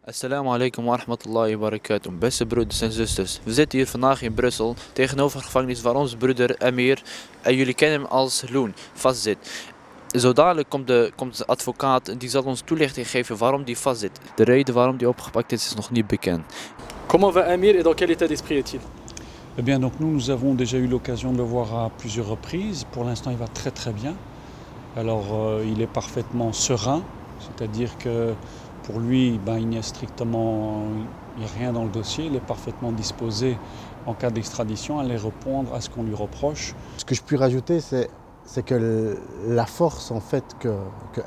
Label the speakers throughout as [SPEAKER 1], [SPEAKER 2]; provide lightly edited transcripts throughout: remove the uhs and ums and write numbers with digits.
[SPEAKER 1] Assalamu alaikum wa rahmatullahi wa barakatuh. Beste broeders en zusters, we zitten hier vandaag in Brussel tegenover de gevangenis waar onze broeder Amir, en jullie kennen hem als Loen, vastzit. Zo dadelijk komt de advocaat en die zal ons toelichting geven waarom die vastzit. De reden waarom die opgepakt is nog niet bekend.
[SPEAKER 2] Comment va Amir et dans quel état d'esprit est-il?
[SPEAKER 3] Eh bien, donc nous avons déjà eu l'occasion de le voir à plusieurs reprises. Pour l'instant, il va très très bien. Alors, il est parfaitement serein, c'est-à-dire que pour lui, il n'y a strictement rien dans le dossier. Il est parfaitement disposé, en cas d'extradition, à aller répondre à ce qu'on lui reproche.
[SPEAKER 4] Ce que je puis rajouter, c'est que la force en fait que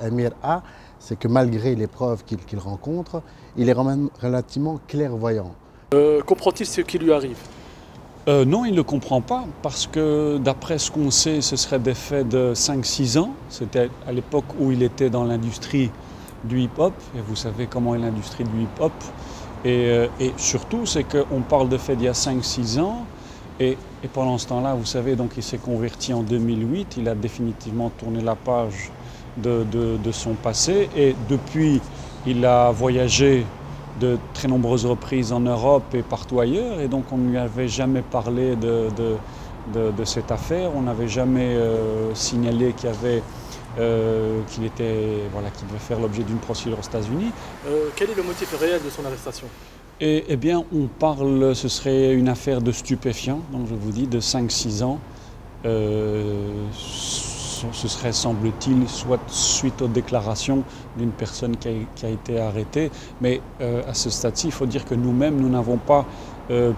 [SPEAKER 4] Amir a, c'est que malgré les preuves qu'il rencontre, il est quand même relativement clairvoyant.
[SPEAKER 2] Comprend-il ce qui lui arrive?
[SPEAKER 3] Non, il ne le comprend pas parce que d'après ce qu'on sait, ce serait des faits de 5-6 ans. C'était à l'époque où il était dans l'industrie du hip-hop, et vous savez comment est l'industrie du hip-hop. Et surtout, c'est qu'on parle de faits d'il y a 5-6 ans, et pendant ce temps-là, vous savez, donc il s'est converti en 2008, il a définitivement tourné la page de son passé, et depuis, il a voyagé de très nombreuses reprises en Europe et partout ailleurs, et donc on ne lui avait jamais parlé de cette affaire, on n'avait jamais signalé qu'il y avait qu'il devait faire l'objet d'une procédure aux États-Unis.
[SPEAKER 2] Quel est le motif réel de son arrestation?
[SPEAKER 3] Eh bien, on parle, ce serait une affaire de stupéfiants, donc je vous dis, de 5-6 ans. Ce serait, semble-t-il, soit suite aux déclarations d'une personne qui a été arrêtée. Mais à ce stade-ci, il faut dire que nous-mêmes, nous n'avons pas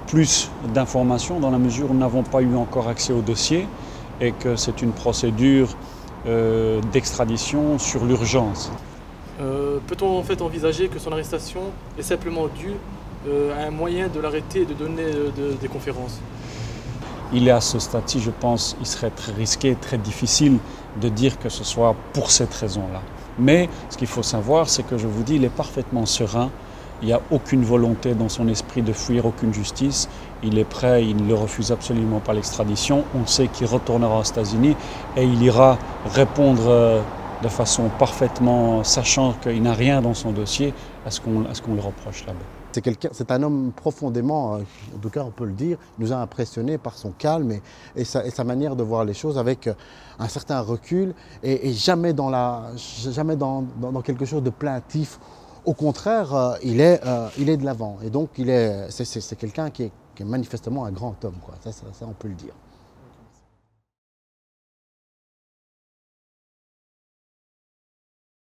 [SPEAKER 3] plus d'informations dans la mesure où nous n'avons pas eu encore accès au dossier et que c'est une procédure d'extradition sur l'urgence.
[SPEAKER 2] Peut-on en fait envisager que son arrestation est simplement due à un moyen de l'arrêter et de donner des conférences?
[SPEAKER 3] Il est à ce stade-ci, je pense, il serait très risqué, très difficile de dire que ce soit pour cette raison-là. Mais ce qu'il faut savoir, c'est que je vous dis, il est parfaitement serein. Il n'y a aucune volonté dans son esprit de fuir aucune justice. Il est prêt, il ne refuse absolument pas l'extradition. On sait qu'il retournera aux États-Unis et il ira répondre de façon parfaitement, sachant qu'il n'a rien dans son dossier, à ce qu'on le reproche là-bas.
[SPEAKER 4] C'est un homme profondément, en tout cas on peut le dire, nous a impressionnés par son calme et sa manière de voir les choses avec un certain recul et jamais dans quelque chose de plaintif. Au contraire, il est de l'avant et donc c'est quelqu'un qui est manifestement un grand homme, quoi. Ça on peut le dire.